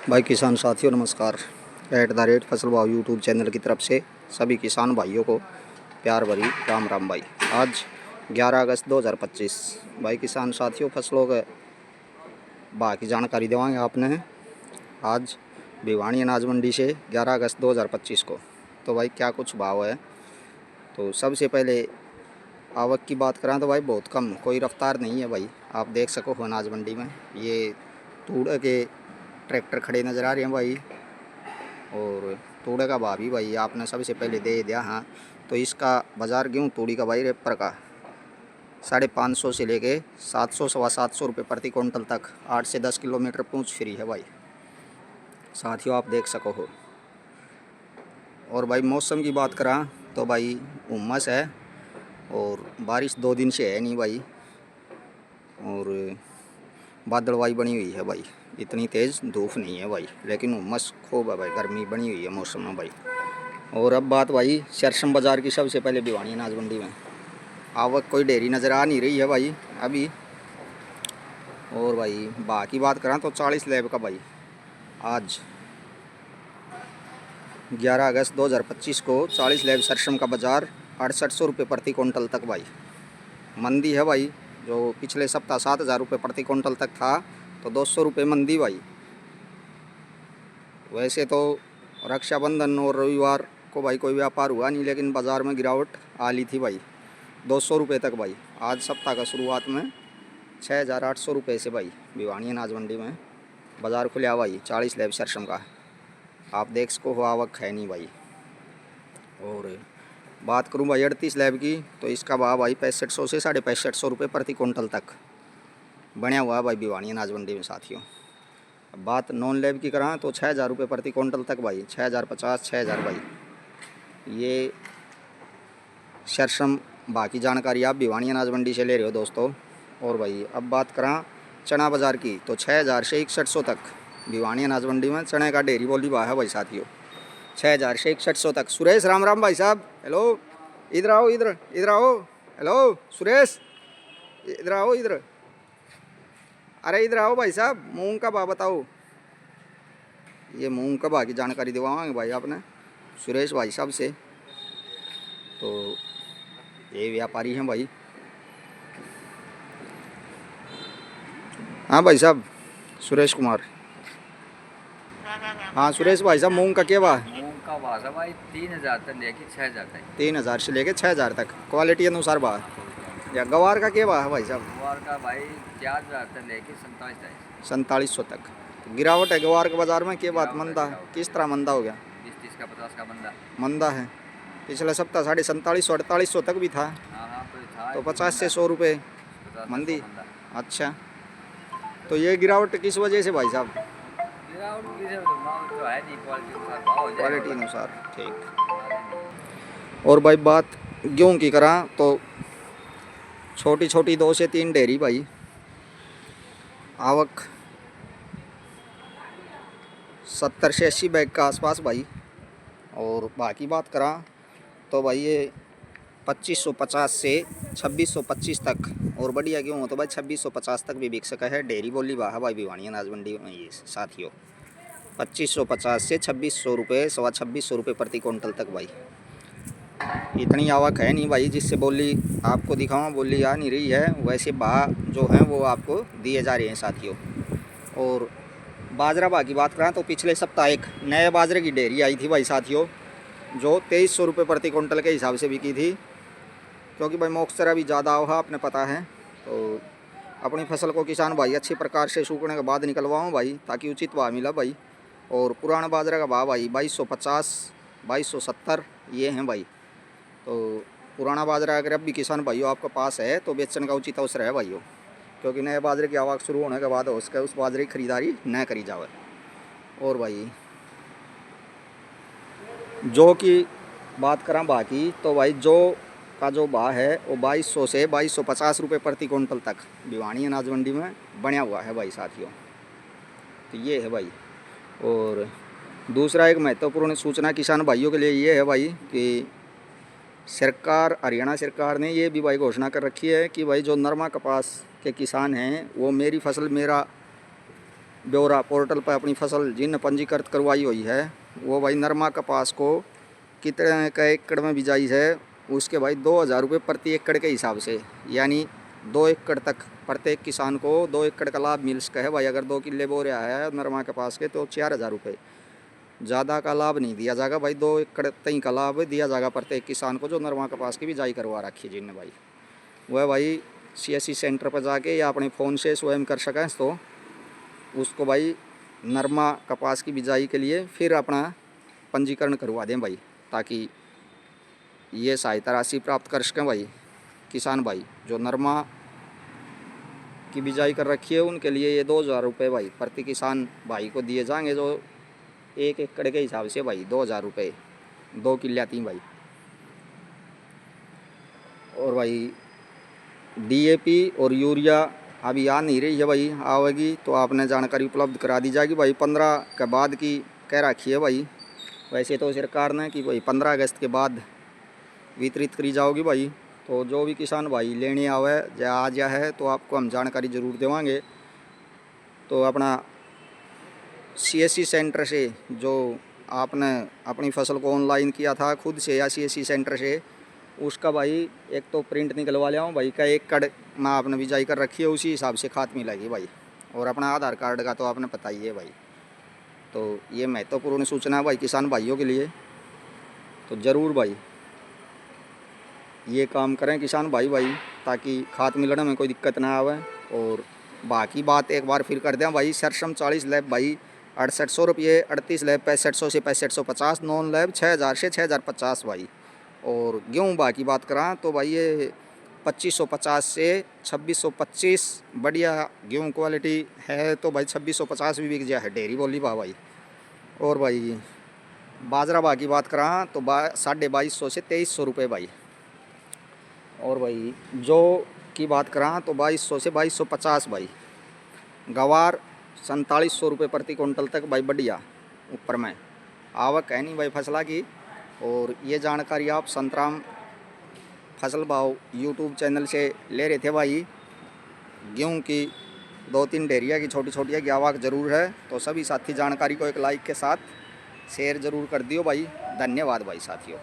भाई किसान साथियों नमस्कार। @फसल भाव यूट्यूब चैनल की तरफ से सभी किसान भाइयों को प्यार भरी राम राम। भाई आज 11 अगस्त 2025 भाई किसान साथियों फसलों के भाव की जानकारी देवाएंगे आपने आज भिवानी अनाज मंडी से 11 अगस्त 2025 को। तो भाई क्या कुछ भाव है, तो सबसे पहले आवक की बात करें तो भाई बहुत कम, कोई रफ्तार नहीं है। भाई आप देख सको हो अनाज मंडी में ये तूड़े के ट्रैक्टर खड़े नज़र आ रहे हैं भाई, और तूड़े का भाव भी भाई आपने सबसे पहले दे दिया। हाँ, तो इसका बाज़ार गेहूँ तूड़ी का भाई रेपर का 550 से लेके 700 सवा 700 रुपये प्रति क्विंटल तक 8 से 10 किलोमीटर पूँछ फ्री है भाई साथियों, आप देख सको हो। और भाई मौसम की बात करा तो भाई उमस है और बारिश 2 दिन से है नहीं भाई, और बादलवाई बनी हुई है भाई, इतनी तेज़ धूप नहीं है भाई, लेकिन उमस खूब है भाई, गर्मी बनी हुई है मौसम में भाई। और अब बात भाई सरसम बाज़ार की, सबसे पहले भिवानी अनाज मंडी में आवक कोई ढेरी नज़र आ नहीं रही है भाई अभी। और भाई बाकी बात करें तो 40 लैब का भाई आज 11 अगस्त 2025 को 40 लैब सरसम का बाज़ार 6800 रुपये प्रति क्विंटल तक भाई मंदी है भाई। जो पिछले सप्ताह 7000 रुपये प्रति क्विंटल तक था, तो 200 रुपये मंदी भाई। वैसे तो रक्षाबंधन और रविवार को भाई कोई व्यापार हुआ नहीं, लेकिन बाज़ार में गिरावट आ ली थी भाई 200 रुपये तक भाई। आज सप्ताह का शुरुआत में 6800 रुपये से भाई भिवानी अनाज मंडी में बाज़ार खुला भाई 40 लैब सरसम का। आप देख सको हो आवक है नहीं भाई। और बात करूं भाई 38 लैब की, तो इसका भाव भाई 6500 से 6550 रुपये प्रति क्विंटल तक बना हुआ है भाई भिवानी अनाज मंडी में साथियों। अब बात नॉन लैब की करा तो 6000 रुपये प्रति क्विंटल तक भाई, 6050 6000 भाई। ये सरसम बाकी जानकारी आप भिवानी अनाज मंडी से ले रहे हो दोस्तों। और भाई अब बात करा चना बाज़ार की, तो 6000 से 6100 तक भिवानी अनाज मंडी में चने का ढेरी बोली भाव है भाई साथियों, 6000 से 6100 तक। सुरेश राम राम भाई साहब, हेलो इधर आओ, इधर आओ, हेलो सुरेश इधर आओ, इधर अरे इधर आओ भाई साहब, मूंग का भाव बताओ। ये मूंग का भाव की जानकारी दिलवाएंगे भाई आपने सुरेश भाई साहब से। तो ये व्यापारी हैं भाई। हाँ भाई साहब, सुरेश कुमार। हाँ सुरेश भाई साहब, मूंग का क्या भाव? मूंग का भाव है भाई 3000 तक लेके 6000 तक। 3000 से लेके 6000 तक क्वालिटी अनुसार भाव। या गवार का क्या भाव है भाई साहब? गवार का भाई 4000 तक लेके 4700 तक। तो गिरावट है गवार के बाज़ार में, क्या बात मंदा? किस तरह मंदा हो गया? 20-30 का 50 का मंदा है। पिछले सप्ताह 4750 4800 तक भी था। हाँ तो था, तो 50 से 100 रुपये मंदी। अच्छा, तो ये गिरावट किस वजह से भाई साहब? तो है नहीं, क्वालिटी अनुसार ठीक। और भाई बात गेहूँ की करा तो छोटी छोटी 2 से 3 ढेरी भाई आवक 70 से 80 बैग का आसपास भाई। और बाकी बात करा तो भाई ये 2550 से 2625 तक, और बढ़िया गेहूँ हो तो भाई 2650 तक भी बिक सका है। डेयरी बोली वाह भाई भिवानी अनाज मंडी में ये साथियों 2550 से 2600 रुपये सवा 2600 रुपये प्रति क्विंटल तक भाई। इतनी आवक है नहीं भाई जिससे बोली आपको दिखाऊँ, बोली आ नहीं रही है, वैसे भाव जो हैं वो आपको दिए जा रहे हैं साथियों। और बाजरा भाव की बात करें तो पिछले सप्ताह एक नए बाजरे की ढेरी आई थी भाई साथियों, जो 2300 रुपये प्रति क्विंटल के हिसाब से बिकी थी। क्योंकि भाई मॉइस्चर अभी ज़्यादा हुआ आपने पता है, तो अपनी फसल को किसान भाई अच्छे प्रकार से सूखने के बाद निकलवाऊँ भाई, ताकि उचित भाव मिला भाई। और पुराना बाजरा का भाव भाई 2250 2270 ये हैं भाई। तो पुराना बाजरा अगर अब भी किसान भाइयों आपके पास है तो बेचने का उचित अवसर है भाइयों, क्योंकि नए बाजरे की आवक शुरू होने के बाद उसके उस बाजरे की खरीदारी न करी जाए। और भाई जो की बात करें बाकी, तो भाई जो का जो भाव है वो 2200 से 2250 रुपये प्रति क्विंटल तक भिवानी अनाज मंडी में बना हुआ है भाई साथियों। तो ये है भाई। और दूसरा एक महत्वपूर्ण सूचना किसान भाइयों के लिए ये है भाई कि सरकार, हरियाणा सरकार ने ये भी भाई घोषणा कर रखी है कि भाई जो नरमा कपास के किसान हैं वो मेरी फसल मेरा ब्यौरा पोर्टल पर अपनी फसल जिन पंजीकृत करवाई हुई है वो भाई नरमा कपास को कितने का एकड़ में बिजाई है उसके भाई 2,000 रुपये प्रति एकड़ के हिसाब से, यानी 2 एकड़ तक प्रत्येक किसान को 2 एकड़ का लाभ मिल सके है भाई। अगर 2 किले बो रहा है नरमा कपास के तो 4,000 रुपये, ज़्यादा का लाभ नहीं दिया जाएगा भाई। 2 एकड़ तई का लाभ दिया जाएगा प्रत्येक किसान को जो नरमा कपास की बिजाई करवा रखी है जिनने भाई। वह भाई CSC सेंटर पर जाके या अपने फ़ोन से स्वयं कर सकें तो उसको भाई नरमा कपास की बिजाई के लिए फिर अपना पंजीकरण करवा दें भाई, ताकि ये सहायता राशि प्राप्त कर सकें भाई। किसान भाई जो नरमा की बिजाई कर रखी है उनके लिए ये 2,000 रुपये भाई प्रति किसान भाई को दिए जाएंगे, जो 1 एकड़ के हिसाब से भाई 2,000 रुपये 2 किले थी भाई। और भाई DAP और यूरिया अभी आ नहीं रही है भाई, आवेगी तो आपने जानकारी उपलब्ध करा दी जाएगी भाई। 15 के बाद की कह रखी है भाई, वैसे तो सरकार ने कि भाई 15 अगस्त के बाद वितरित करी जाओगी भाई। तो जो भी किसान भाई लेने आवे या आ जा है तो आपको हम जानकारी ज़रूर देवांगे। तो अपना CSC सेंटर से जो आपने अपनी फसल को ऑनलाइन किया था खुद से या CSC सेंटर से, उसका भाई एक तो प्रिंट निकलवा लिया हूँ भाई का एकड़ में आपने बिजाई कर रखी है उसी हिसाब से खाद मिलेगी भाई। और अपना आधार कार्ड का तो आपने पता ही है भाई। तो ये महत्वपूर्ण सूचना है भाई किसान भाइयों के लिए, तो ज़रूर भाई ये काम करें किसान भाई ताकि खाद मिलने में कोई दिक्कत ना आवे। और बाकी बात एक बार फिर कर दें भाई, सरसम 40 लैब भाई 6800 रुपये, 38 लैब 6500 से 6550, नॉन लैब 6,000 से 6,050 भाई। और गेहूँ बाकी बात करा तो भाई ये 2550 से 2625 बढ़िया गेहूँ क्वालिटी है तो भाई 2650 भी बिक जाए है डेयरी बोली भाई। और भाई बाजरा बाकी बात करा तो 2250 से 2300 रुपये भाई। और भाई जो की बात करा तो 2200 से 2250 भाई। गवार 4700 रुपये प्रति क्विंटल तक भाई बढ़िया ऊपर में आवक है नहीं भाई फसला की। और ये जानकारी आप संतराम फसल भाव YouTube चैनल से ले रहे थे भाई। गेहूँ की 2-3 डेरिया की छोटी छोटी की आवक ज़रूर है, तो सभी साथी जानकारी को एक लाइक के साथ शेयर ज़रूर कर दियो भाई। धन्यवाद भाई साथियों।